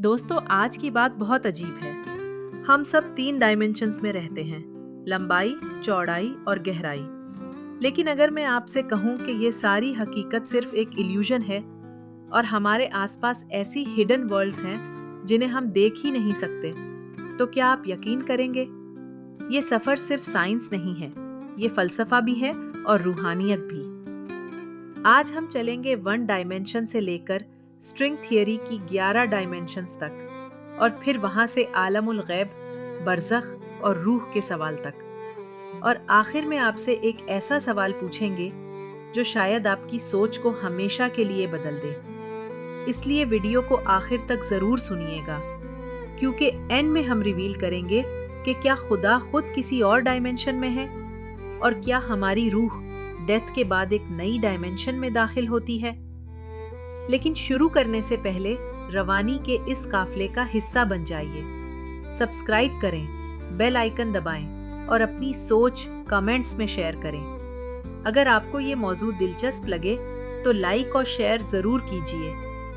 दोस्तों, आज की बात बहुत अजीब है। हम सब 3 डायमेंशंस में रहते हैं, लंबाई, चौड़ाई और गहराई। लेकिन अगर मैं आपसे कहूं कि ये सारी हकीकत सिर्फ एक इल्यूजन है और हमारे आसपास ऐसी हिडन वर्ल्ड्स हैं जिन्हें हम देख ही नहीं सकते, तो क्या आप यकीन करेंगे? ये सफर सिर्फ साइंस नहीं है, ये फलसफा भी है और रूहानियत भी। आज हम चलेंगे 1 डायमेंशन से लेकर स्ट्रिंग थियरी की 11 डायमेंशंस तक और फिर वहां से आलमुल गैब, बरज़ख और रूह के सवाल तक। और आखिर में आपसे एक ऐसा सवाल पूछेंगे जो शायद आपकी सोच को हमेशा के लिए बदल दे। इसलिए वीडियो को आखिर तक जरूर सुनिएगा, क्योंकि एंड में हम रिवील करेंगे कि क्या खुदा खुद किसी और डायमेंशन में है और क्या हमारी रूह डेथ के बाद एक नई डायमेंशन में दाखिल होती है। लेकिन शुरू करने से पहले रवानी के इस काफले का हिस्सा बन जाइए। सब्सक्राइब करें, बेल आइकन दबाएं और अपनी सोच कमेंट्स में शेयर करें। अगर आपको ये मौजूद दिलचस्प लगे तो लाइक और शेयर जरूर कीजिए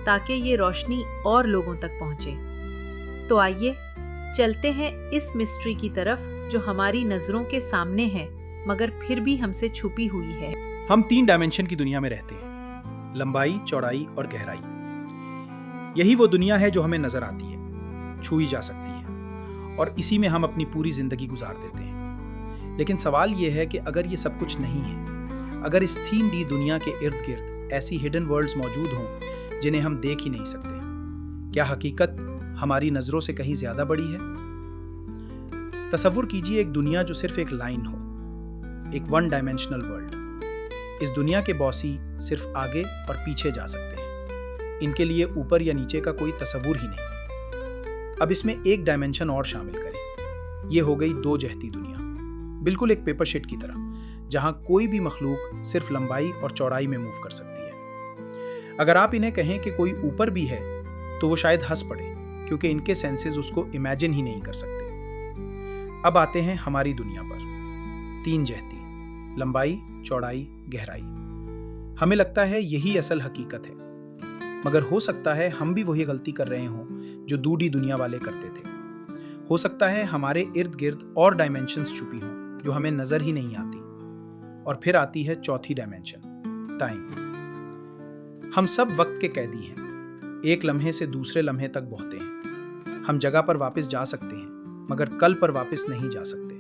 ताकि ये रोशनी और लोगों तक पहुंचे। तो आइए चलते हैं इस मिस्ट्री की तरफ जो हमारी नजरों के सामने है मगर फिर भी हमसे छुपी हुई है। हम 3 डायमेंशन की दुनिया में रहते हैं, लंबाई, चौड़ाई और गहराई। यही वो दुनिया है जो हमें नजर आती है, छुई जा सकती है और इसी में हम अपनी पूरी जिंदगी गुजार देते हैं। लेकिन सवाल ये है कि अगर ये सब कुछ नहीं है, अगर इस 3D दुनिया के इर्द गिर्द ऐसी हिडन वर्ल्ड्स मौजूद हों जिन्हें हम देख ही नहीं सकते, क्या हकीकत हमारी नजरों से कहीं ज्यादा बड़ी है? तसव्वुर कीजिए एक दुनिया जो सिर्फ एक लाइन हो, एक 1 डायमेंशनल वर्ल्ड। इस दुनिया के बॉसी सिर्फ आगे और पीछे जा सकते हैं, इनके लिए ऊपर या नीचे का कोई तसव्वुर ही नहीं। अब इसमें एक डायमेंशन और शामिल करें, ये हो गई 2 जहती दुनिया, बिल्कुल एक पेपर शीट की तरह, जहां कोई भी मखलूक सिर्फ लंबाई और चौड़ाई में मूव कर सकती है। अगर आप इन्हें कहें कि कोई ऊपर भी है तो वो शायद हंस पड़े, क्योंकि इनके सेंसेस उसको इमेजिन ही नहीं कर सकते। अब आते हैं हमारी दुनिया पर, 3 जहती, लंबाई, चौड़ाई, गहराई। हमें लगता है यही असल हकीकत है, मगर हो सकता है हम भी वही गलती कर रहे हों जो 2D दुनिया वाले करते थे। हो सकता है हमारे इर्द गिर्द और डायमेंशंस छुपी हों जो हमें नजर ही नहीं आती। और फिर आती है चौथी डायमेंशन, टाइम। हम सब वक्त के कैदी हैं, एक लम्हे से दूसरे लम्हे तक बहते हैं। हम जगह पर वापस जा सकते हैं मगर कल पर वापस नहीं जा सकते।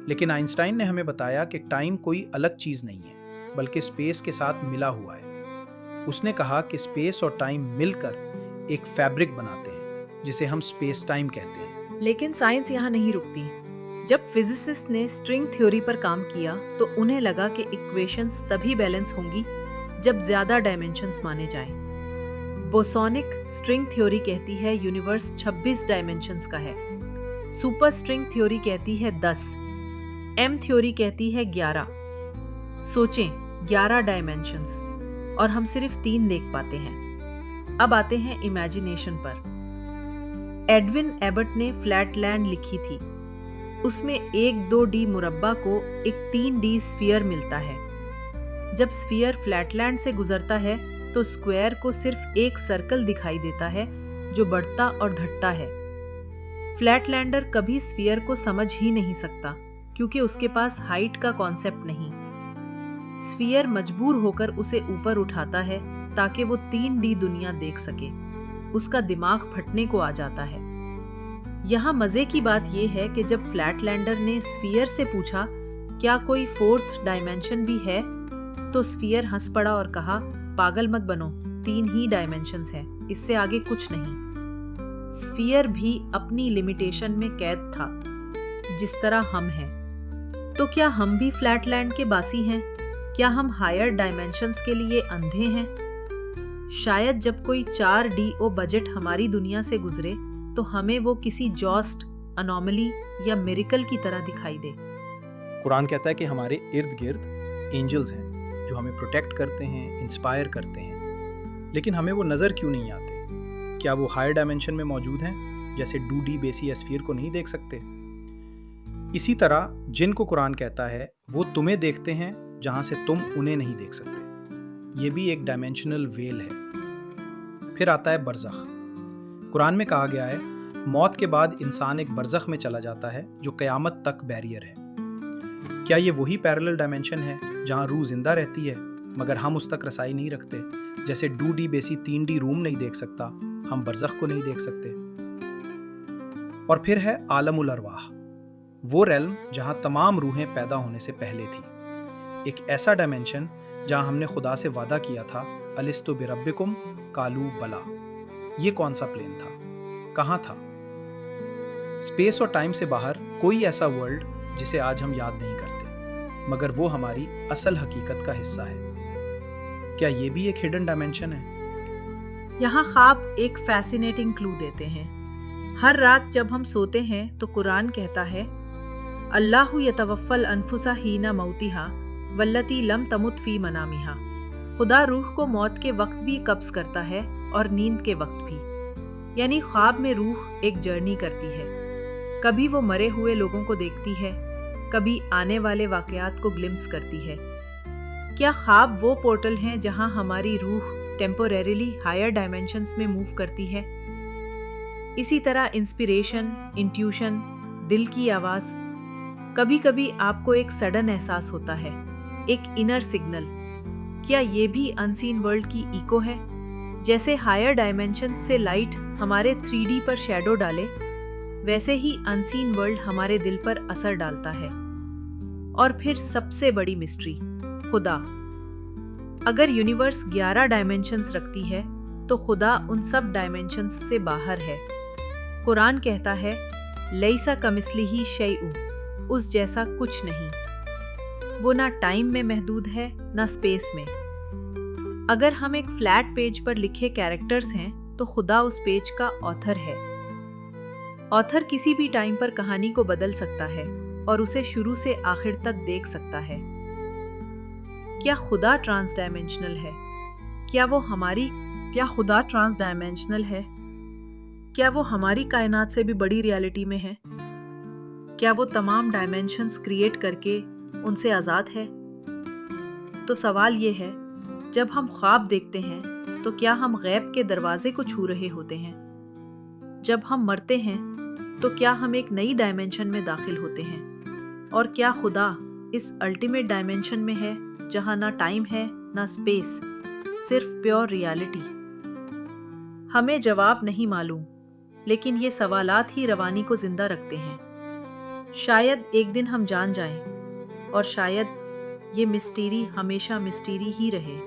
लेकिन आइंस्टाइन ने हमें बताया कि टाइम कोई अलग चीज नहीं है, बल्कि स्पेस के साथ मिला हुआ है। उसने कहा कि स्पेस और टाइम मिलकर एक फैब्रिक बनाते हैं जिसे हम स्पेस टाइम कहते हैं। लेकिन साइंस यहाँ नहीं रुकती। जब फिजिसिस्ट ने स्ट्रिंग थ्योरी पर काम किया तो उन्हें लगा कि इक्वेशंस तभी बैलेंस होंगी जब ज्यादा डायमेंशंस माने जाएं। बोसोनिक स्ट्रिंग थ्योरी कहती है यूनिवर्स 26 डायमेंशंस का है। सुपर स्ट्रिंग थ्योरी कहती है 10। एम थ्योरी कहती है 11। सोचें, 11 डायमेंशंस और हम सिर्फ 3 देख पाते हैं। अब आते हैं इमेजिनेशन पर। एडविन एबर्ट ने फ्लैटलैंड लिखी थी। उसमें एक 2D मुरब्बा को एक 3D स्फीयर मिलता है। जब स्फीयर फ्लैटलैंड से गुजरता है तो स्क्वायर को सिर्फ एक सर्कल दिखाई देता है जो बढ़ता और घटता है। फ्लैटलैंडर कभी स्फीयर को समझ ही नहीं सकता क्योंकि उसके पास हाइट का कॉन्सेप्ट नहीं। स्फीयर मजबूर होकर उसे ऊपर उठाता है ताकि वो 3D दुनिया देख सके। उसका दिमाग फटने को आ जाता है। यहाँ मजे की बात यह है कि जब फ्लैटलैंडर ने स्फीयर से पूछा क्या कोई 4th डायमेंशन भी है, तो स्फीयर हंस पड़ा और कहा, पागल मत बनो, 3 ही डायमेंशंस हैं, इससे आगे कुछ नहीं। स्फीयर भी अपनी लिमिटेशन में कैद था, जिस तरह हम हैं। तो क्या हम भी फ्लैटलैंड के बासी हैं? क्या हम हायर डायमेंशंस के लिए अंधे हैं? शायद जब कोई 4DO बजट हमारी दुनिया से गुजरे तो हमें वो किसी जॉस्ट, अनोमली या मिरेकल की तरह दिखाई दे। कुरान कहता है कि हमारे इर्द गिर्द एंजल्स हैं जो हमें प्रोटेक्ट करते हैं, इंस्पायर करते हैं, लेकिन हमें वो नज़र क्यों नहीं आते? क्या वो हायर डायमेंशन में मौजूद हैं, जैसे 2D बेसी या स्फीयर को नहीं देख सकते? इसी तरह जिनको कुरान कहता है वो तुम्हें देखते हैं जहां से तुम उन्हें नहीं देख सकते। ये भी एक डायमेंशनल वेल है। फिर आता है बरज़ख। قرآن میں کہا گیا ہے موت کے بعد انسان ایک برزخ میں چلا جاتا ہے جو قیامت تک بیریئر ہے۔ کیا یہ وہی پیرلل ڈائمینشن ہے جہاں روح زندہ رہتی ہے مگر ہم اس تک رسائی نہیں رکھتے؟ جیسے 2D بیسی 3D روم نہیں دیکھ سکتا، ہم برزخ کو نہیں دیکھ سکتے۔ اور پھر ہے عالم الارواح، وہ ریلم جہاں تمام روحیں پیدا ہونے سے پہلے تھی، ایک ایسا ڈائمینشن جہاں ہم نے خدا سے وعدہ کیا تھا الستو بربکم قالوا بلا۔ یہ کون سا پلین تھا؟ کہاں تھا؟ اسپیس اور ٹائم سے باہر کوئی ایسا ورلڈ جسے آج ہم یاد نہیں کرتے مگر وہ ہماری اصل حقیقت کا حصہ ہے۔ کیا یہ بھی ایک ہڈن ڈائمینشن ہے؟ یہاں خواب ایک فیسینیٹنگ کلو دیتے ہیں۔ ہر رات جب ہم سوتے ہیں تو قرآن کہتا ہے اللہ یتوفی الانفس حین موتہا واللتی لم تمت فی منامہا۔ خدا روح کو موت کے وقت بھی قبض کرتا ہے اور نیند کے وقت بھی، یعنی خواب میں روح ایک جرنی کرتی ہے، کبھی وہ مرے ہوئے لوگوں کو دیکھتی ہے، کبھی آنے والے واقعات کو گلمپس کرتی ہے۔ کیا خواب وہ پورٹل ہیں جہاں ہماری روح ٹیمپوریریلی ہائر ڈائمینشنز میں موو کرتی ہے؟ اسی طرح انسپیریشن، انٹیوشن، دل کی آواز، کبھی کبھی آپ کو ایک سڈن احساس ہوتا ہے، ایک انر سگنل۔ کیا یہ بھی انسین ورلڈ کی ایکو ہے؟ جیسے ہائر ڈائمینشن سے لائٹ ہمارے 3D پر شیڈو ڈالے، ویسے ہی انسین ورلڈ ہمارے دل پر اثر ڈالتا ہے۔ اور پھر سب سے بڑی مسٹری، خدا۔ اگر یونیورس 11 ڈائمینشنز رکھتی ہے تو خدا ان سب ڈائمینشنز سے باہر ہے۔ قرآن کہتا ہے لیس کمثلہ شیء، اس جیسا کچھ نہیں۔ وہ نہ ٹائم میں محدود ہے نہ اسپیس میں۔ اگر ہم ایک فلیٹ پیج پر لکھے کیریکٹرز ہیں تو خدا اس پیج کا آتھر ہے۔ آتھر کسی بھی ٹائم پر کہانی کو بدل سکتا ہے اور اسے شروع سے آخر تک دیکھ سکتا ہے۔ کیا خدا ٹرانس ڈائمینشنل ہے؟ کیا خدا ٹرانس ڈائمینشنل ہے؟ کیا وہ ہماری کائنات سے بھی بڑی ریالٹی میں ہے؟ کیا وہ تمام ڈائمینشنز کریٹ کر کے ان سے آزاد ہے؟ تو سوال یہ ہے، جب ہم خواب دیکھتے ہیں تو کیا ہم غیب کے دروازے کو چھو رہے ہوتے ہیں؟ جب ہم مرتے ہیں تو کیا ہم ایک نئی ڈائمینشن میں داخل ہوتے ہیں؟ اور کیا خدا اس الٹیمیٹ ڈائمینشن میں ہے جہاں نہ ٹائم ہے نہ اسپیس، صرف پیور ریالٹی؟ ہمیں جواب نہیں معلوم، لیکن یہ سوالات ہی روانی کو زندہ رکھتے ہیں۔ شاید ایک دن ہم جان جائیں، اور شاید یہ مسٹری ہمیشہ مسٹری ہی رہے۔